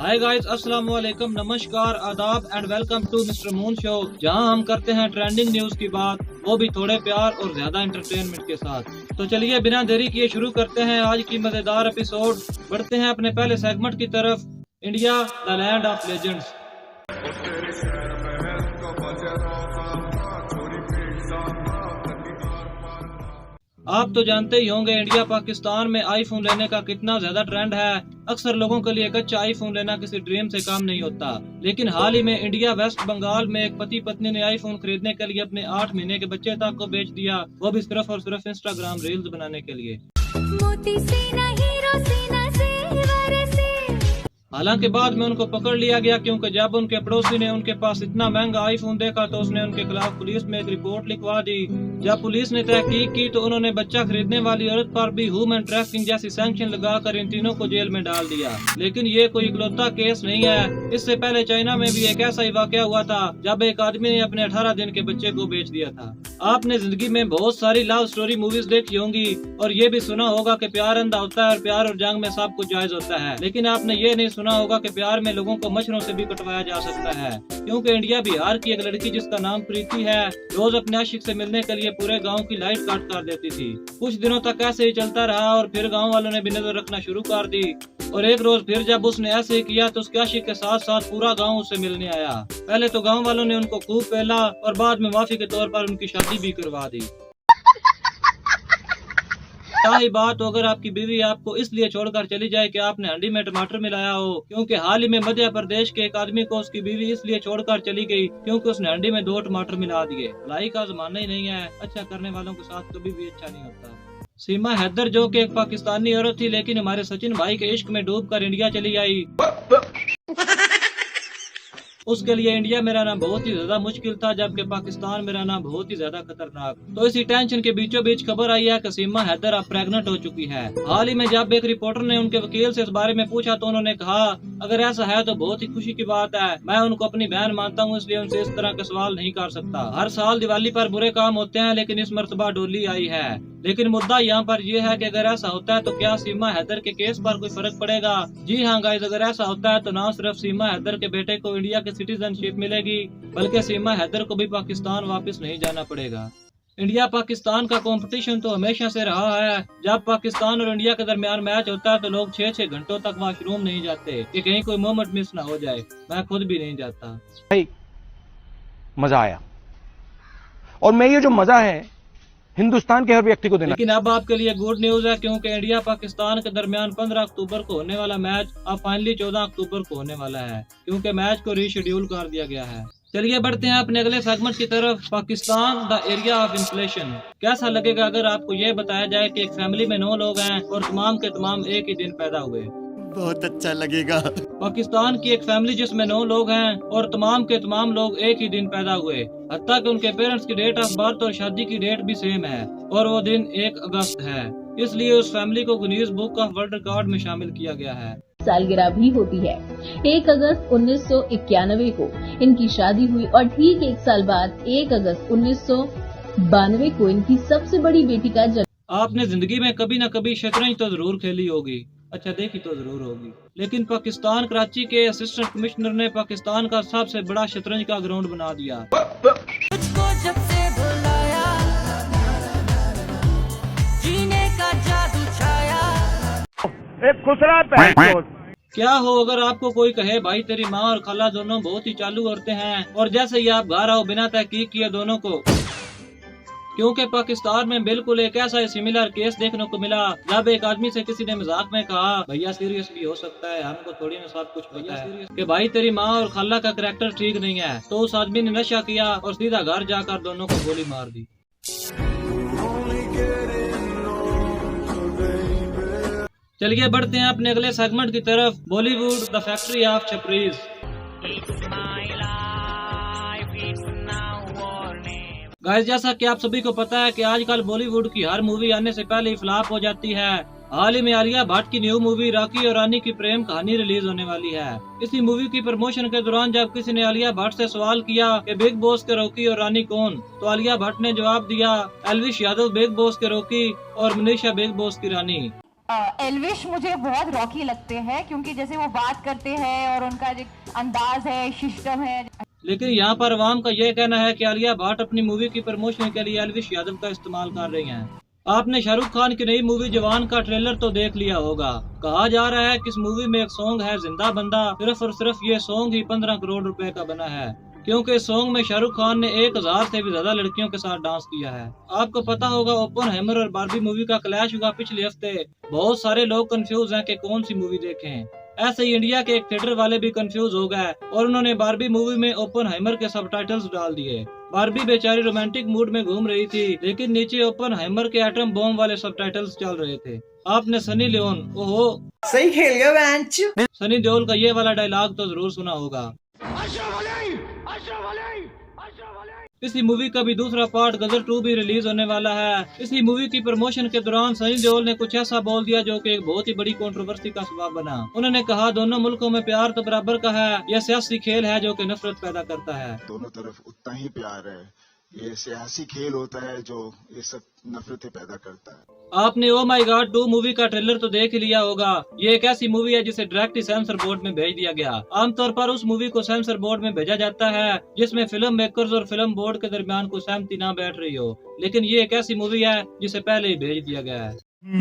Hi guys, अस्सलाम वालेकुम, नमस्कार, आदाब and welcome to Mister Moon show, जहां हम करते हैं ट्रेंडिंग न्यूज की बात, वो भी थोड़े प्यार और ज्यादा एंटरटेनमेंट के साथ। तो चलिए बिना देरी किए शुरू करते हैं आज की मजेदार एपिसोड। बढ़ते हैं अपने पहले सेगमेंट की तरफ, India the land of legends. आप तो जानते ही होंगे इंडिया पाकिस्तान में आईफोन लेने का कितना ज्यादा ट्रेंड है। अक्सर लोगों के लिए एक अच्छा आईफोन लेना किसी ड्रीम से काम नहीं होता, लेकिन हाल ही में इंडिया वेस्ट बंगाल में एक पति पत्नी ने आईफोन खरीदने के लिए अपने 8 महीने के बच्चे तक को बेच दिया, वो भी सिर्फ और सिर्फ इंस्टाग्राम रील्स बनाने के लिए। हालांकि बाद में उनको पकड़ लिया गया, क्योंकि जब उनके पड़ोसी ने उनके पास इतना महंगा आईफोन देखा तो उसने उनके खिलाफ पुलिस में एक रिपोर्ट लिखवा दी। जब पुलिस ने तहकीक की तो उन्होंने बच्चा खरीदने वाली औरत पर भी ह्यूमन ट्रैफिकिंग जैसी सैंक्शन लगाकर इन तीनों को जेल में डाल दिया। लेकिन ये कोई इकलौता केस नहीं है। इससे पहले चाइना में भी एक ऐसा ही वाकया हुआ था, जब एक आदमी ने अपने 18 दिन के बच्चे को बेच दिया था। आपने जिंदगी में बहुत सारी लव स्टोरी मूवीज देखी होंगी और ये भी सुना होगा कि प्यार अंधा होता है और प्यार और जंग में सब कुछ जायज होता है, लेकिन आपने ये नहीं सुना होगा कि प्यार में लोगों को मच्छरों से भी कटवाया जा सकता है। क्योंकि इंडिया बिहार की एक लड़की जिसका नाम प्रीति है, रोज अपने आशिक से मिलने के लिए पूरे गांव की लाइट काट कर देती थी। कुछ दिनों तक ऐसे ही चलता रहा और फिर गांव वालों ने भी नजर रखना शुरू कर दी। और एक रोज फिर जब उसने ऐसे ही किया तो उसके आशिक के साथ साथ पूरा गांव उससे मिलने आया। पहले तो गांव वालों ने उनको खूब पहला और बाद में माफी के तौर पर उनकी शादी भी करवा दी। ही बात हो अगर आपकी बीवी आपको इसलिए छोड़कर चली जाए कि आपने हंडी में टमाटर मिलाया हो, क्योंकि हाल ही में मध्य प्रदेश के एक आदमी को उसकी बीवी इसलिए छोड़कर चली गई क्योंकि उसने हंडी में 2 टमाटर मिला दिए। भलाई का जमाना ही नहीं है, अच्छा करने वालों के साथ कभी भी अच्छा नहीं होता। सीमा हैदर जो कि एक पाकिस्तानी औरत थी, लेकिन हमारे सचिन भाई के इश्क में डूबकर इंडिया चली आई। उसके लिए इंडिया में रहना बहुत ही ज्यादा मुश्किल था, जबकि पाकिस्तान में रहना बहुत ही ज्यादा खतरनाक। तो इसी टेंशन के बीचों बीच खबर आई है कि सीमा हैदर अब प्रेग्नेंट हो चुकी है। हाल ही में जब एक रिपोर्टर ने उनके वकील से इस बारे में पूछा तो उन्होंने कहा, अगर ऐसा है तो बहुत ही खुशी की बात है। मैं उनको अपनी बहन मानता हूँ, इसलिए उनसे इस तरह के सवाल नहीं कर सकता। हर साल दिवाली पर बुरे काम होते हैं, लेकिन इस मर्तबा डोली आई है। लेकिन मुद्दा यहाँ पर यह है कि अगर ऐसा होता है तो क्या सीमा हैदर के केस पर कोई फर्क पड़ेगा? जी हाँ गाइस, अगर ऐसा होता है तो न सिर्फ सीमा हैदर के बेटे को इंडिया की सिटीजनशिप मिलेगी, बल्कि सीमा हैदर को भी पाकिस्तान वापस नहीं जाना पड़ेगा। इंडिया पाकिस्तान का कंपटीशन तो हमेशा से रहा है। जब पाकिस्तान और इंडिया के दरमियान मैच होता है तो लोग 6-6 घंटों तक वॉशरूम नहीं जाते कि कहीं कोई मोमेंट मिस ना हो जाए। मैं खुद भी नहीं जाता। मजा आया, और मैं ये जो मजा है हिंदुस्तान के हर व्यक्ति को देना। लेकिन अब आपके लिए गुड न्यूज है, क्योंकि इंडिया पाकिस्तान के दरमियान 15 अक्टूबर को होने वाला मैच अब फाइनली 14 अक्टूबर को होने वाला है, क्योंकि मैच को रीशेड्यूल कर दिया गया है। चलिए बढ़ते हैं अपने अगले सेगमेंट की तरफ, Pakistan the area of inflation. कैसा लगेगा अगर आपको ये बताया जाए कि एक फैमिली में 9 लोग हैं और तमाम के तमाम एक ही दिन पैदा हुए? बहुत अच्छा लगेगा। पाकिस्तान की एक फैमिली जिसमें 9 लोग हैं और तमाम के तमाम लोग एक ही दिन पैदा हुए, हत्ता कि उनके पेरेंट्स की डेट ऑफ बर्थ और शादी की डेट भी सेम है और वो दिन 1 अगस्त है। इसलिए उस फैमिली को Guinness book of world record में शामिल किया गया है। सालगिरह भी होती है। 1 अगस्त 1991 को इनकी शादी हुई और ठीक 1 साल बाद 1 अगस्त 1992 को इनकी सबसे बड़ी बेटी का जन्म। आपने जिंदगी में कभी न कभी शतरंज तो जरूर खेली होगी, अच्छा देखी तो जरूर होगी, लेकिन पाकिस्तान कराची के असिस्टेंट कमिश्नर ने पाकिस्तान का सबसे बड़ा शतरंज का ग्राउंड बना दिया। जब से बुलाया, जीने का जादू छाया, एक खुसरा क्या हो अगर आपको कोई कहे भाई तेरी माँ और खाला दोनों बहुत ही चालू औरतें हैं, और जैसे ही आप घर आओ बिना तहकीक किए दोनों को, क्योंकि पाकिस्तान में बिल्कुल एक ऐसा सिमिलर केस देखने को मिला, जब एक आदमी से किसी ने मजाक में कहा, भैया सीरियस भी हो सकता है, हमको थोड़ी ना सब कुछ पता है कि भाई तेरी माँ और खाला का करैक्टर ठीक नहीं है। तो उस आदमी ने नशा किया और सीधा घर जाकर दोनों को गोली मार दी। चलिए बढ़ते हैं अपने अगले सेगमेंट की तरफ, बॉलीवुड द फैक्ट्री ऑफ छपरीज। गाइस, जैसा कि आप सभी को पता है कि आजकल बॉलीवुड की हर मूवी आने से पहले ही फ्लॉप हो जाती है। हाल ही में आलिया भट्ट की न्यू मूवी रॉकी और रानी की प्रेम कहानी रिलीज होने वाली है। इसी मूवी की प्रमोशन के दौरान जब किसी ने आलिया भट्ट से सवाल किया कि बिग बॉस के रॉकी और रानी कौन, तो आलिया भट्ट ने जवाब दिया, एल्विश यादव बिग बॉस के रॉकी और मनीषा बिग बॉस की रानी। एल्विश मुझे बहुत रॉकी लगते हैं, क्योंकि जैसे वो बात करते हैं और उनका जो अंदाज है, सिस्टम है। लेकिन यहाँ पर अवाम का यह कहना है कि आलिया भट्ट अपनी मूवी की प्रमोशन के लिए एल्विश यादव का इस्तेमाल कर रही हैं। आपने शाहरुख खान की नई मूवी जवान का ट्रेलर तो देख लिया होगा। कहा जा रहा है कि इस मूवी में एक सॉन्ग है जिंदा बंदा, सिर्फ और सिर्फ ये सॉन्ग ही 15 करोड़ रुपए का बना है, क्योंकि इस सॉन्ग में शाहरुख खान ने 1000 से भी ज्यादा लड़कियों के साथ डांस किया है। आपको पता होगा ओपनहाइमर और बार्बी मूवी का क्लैश हुआ पिछले हफ्ते। बहुत सारे लोग कंफ्यूज हैं कि कौन सी मूवी देखें। ऐसे ही इंडिया के एक थिएटर वाले भी कंफ्यूज हो गए और उन्होंने बार्बी मूवी में ओपनहाइमर के सबटाइटल्स डाल दिए। बार्बी बेचारी रोमांटिक मूड में घूम रही थी, लेकिन नीचे ओपनहाइमर के एटम बॉम्ब वाले सबटाइटल्स चल रहे थे। आपने सनी लियोन, ओहो सही खेल गया बेंच। सनी देओल का ये वाला डायलॉग तो जरूर सुना होगा। इसी मूवी का भी दूसरा पार्ट गदर 2 भी रिलीज होने वाला है। इसी मूवी की प्रमोशन के दौरान सनी देओल ने कुछ ऐसा बोल दिया जो कि एक बहुत ही बड़ी कंट्रोवर्सी का सबब बना। उन्होंने कहा, दोनों मुल्कों में प्यार तो बराबर का है, यह सियासी खेल है जो कि नफरत पैदा करता है। दोनों तरफ उतना ही प्यार है, ये सियासी खेल होता है जो ये सब नफरतें पैदा करता है। आपने ओ माई गॉड 2 मूवी का ट्रेलर तो देख लिया होगा। ये एक ऐसी मूवी है जिसे डायरेक्ट ही सेंसर बोर्ड में भेज दिया गया। आमतौर पर उस मूवी को सेंसर बोर्ड में भेजा जाता है जिसमें फिल्म मेकर्स और फिल्म बोर्ड के दरमियान कोई सहमति ना बैठ रही हो, लेकिन ये एक ऐसी मूवी है जिसे पहले ही भेज दिया गया है।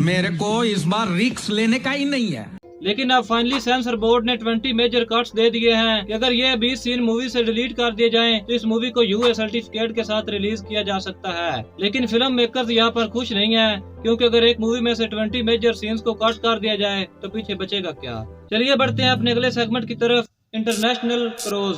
मेरे को इस बार रिस्क लेने का ही नहीं है। लेकिन अब फाइनली सेंसर बोर्ड ने 20 मेजर कट्स दे दिए हैं कि अगर ये 20 सीन मूवी से डिलीट कर दिए जाएं तो इस मूवी को यूए सर्टिफिकेट के साथ रिलीज किया जा सकता है। लेकिन फिल्म मेकर्स यहाँ पर खुश नहीं है, क्योंकि अगर एक मूवी में से 20 मेजर सीन्स को कट कर दिया जाए तो पीछे बचेगा क्या। चलिए बढ़ते हैं अपने अगले सेगमेंट की तरफ, इंटरनेशनल क्रूज।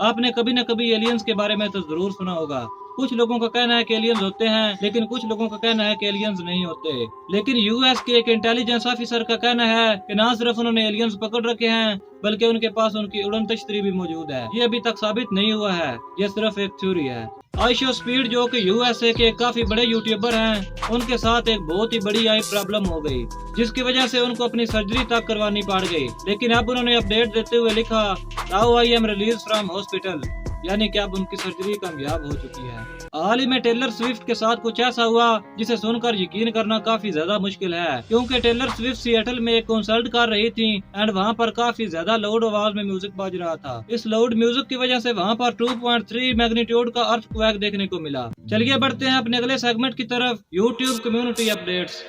आपने कभी न कभी एलियंस के बारे में तो जरूर सुना होगा। कुछ लोगों का कहना है कि एलियंस होते हैं, लेकिन कुछ लोगों का कहना है कि एलियंस नहीं होते। लेकिन यूएस के एक इंटेलिजेंस ऑफिसर का कहना है कि ना सिर्फ उन्होंने एलियंस पकड़ रखे हैं, बल्कि उनके पास उनकी उड़न तश्तरी भी मौजूद है। ये अभी तक साबित नहीं हुआ है, ये सिर्फ एक थ्योरी है। आइशो स्पीड जो कि यूएसए के काफी बड़े यूट्यूबर हैं, उनके साथ एक बहुत ही बड़ी आई प्रॉब्लम हो गई, जिसकी वजह से उनको अपनी सर्जरी तक करवानी पड़ गई। लेकिन अब उन्होंने अपडेट देते हुए लिखा, now I am release from hospital, यानी कि अब उनकी सर्जरी कामयाब हो चुकी है। हाल ही में टेलर स्विफ्ट के साथ कुछ ऐसा हुआ जिसे सुनकर यकीन करना काफी ज्यादा मुश्किल है, क्योंकि टेलर स्विफ्ट सिएटल में एक कंसर्ट कर रही थी एंड वहाँ पर काफी ज्यादा लाउड आवाज में म्यूजिक बज रहा था। इस लाउड म्यूजिक की वजह से वहाँ पर 2.3 मैग्नीट्यूड का अर्थक्वेक देखने को मिला। चलिए बढ़ते हैं अपने अगले सेगमेंट की तरफ, यूट्यूब कम्युनिटी अपडेट्स।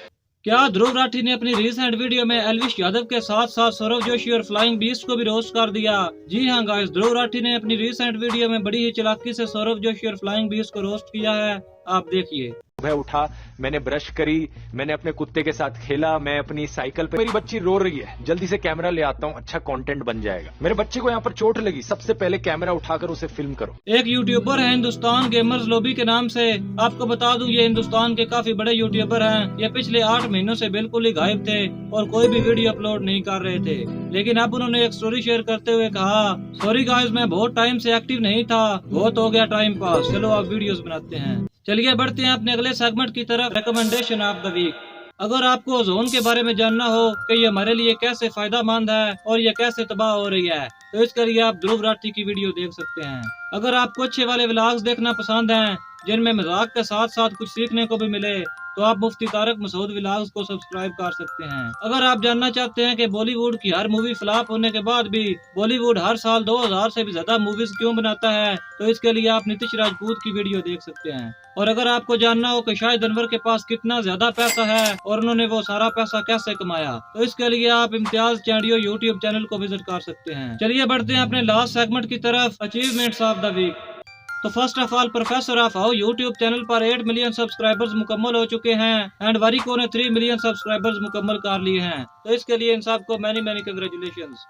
क्या ध्रुव राठी ने अपनी रिसेंट वीडियो में एल्विश यादव के साथ साथ सौरव जोशी और फ्लाइंग बीस्ट को भी रोस्ट कर दिया? जी हाँ गाइस, ध्रुव राठी ने अपनी रिसेंट वीडियो में बड़ी ही चालाकी से सौरव जोशी और फ्लाइंग बीस्ट को रोस्ट किया है। आप देखिए। सुबह उठा, मैंने ब्रश करी, मैंने अपने कुत्ते के साथ खेला, मैं अपनी साइकिल पे, मेरी बच्ची रो रही है, जल्दी से कैमरा ले आता हूँ, अच्छा कंटेंट बन जाएगा। मेरे बच्चे को यहाँ पर चोट लगी, सबसे पहले कैमरा उठाकर उसे फिल्म करो। एक यूट्यूबर है हिंदुस्तान गेमर्स लॉबी के नाम से। आपको बता दूं ये हिंदुस्तान के काफी बड़े यूट्यूबर हैं। ये पिछले 8 महीनों से बिल्कुल ही गायब थे और कोई भी वीडियो अपलोड नहीं कर रहे थे। लेकिन अब उन्होंने एक स्टोरी शेयर करते हुए कहा, सॉरी गाइस, मैं बहुत टाइम से एक्टिव नहीं था, बहुत हो गया टाइम पास, चलो आप वीडियोस बनाते हैं। चलिए बढ़ते हैं अपने अगले सेगमेंट की तरफ, रिकमेंडेशन ऑफ द वीक। अगर आपको ओजोन के बारे में जानना हो कि ये हमारे लिए कैसे फायदेमंद है और ये कैसे तबाह हो रही है, तो इसके लिए आप ध्रुव राठी की वीडियो देख सकते हैं। अगर आपको अच्छे वाले व्लॉग्स देखना पसंद हैं जिनमें मजाक के साथ साथ कुछ सीखने को भी मिले, तो आप मुफ्ती तारक मसूद व्लॉग्स को सब्सक्राइब कर सकते हैं। अगर आप जानना चाहते हैं कि बॉलीवुड की हर मूवी फ्लॉप होने के बाद भी बॉलीवुड हर साल 2000 से भी ज्यादा मूवीज क्यों बनाता है, तो इसके लिए आप नीतीश राजपूत की वीडियो देख सकते हैं। और अगर आपको जानना हो कि शाहिद अनवर के पास कितना ज्यादा पैसा है और उन्होंने वो सारा पैसा कैसे कमाया, तो इसके लिए आप इम्तियाज चैंडियो यूट्यूब चैनल को विजिट कर सकते हैं। चलिए बढ़ते हैं अपने लास्ट सेगमेंट की तरफ, अचीवमेंट्स ऑफ द वीक। तो first of all, professor of how YouTube channel पर 8 मिलियन सब्सक्राइबर्स मुकम्मल हो चुके हैं एंड वारिको ने 3 मिलियन सब्सक्राइबर्स मुकम्मल कर लिए हैं। तो इसके लिए इन सबको मैनी कंग्रेचुलेशंस।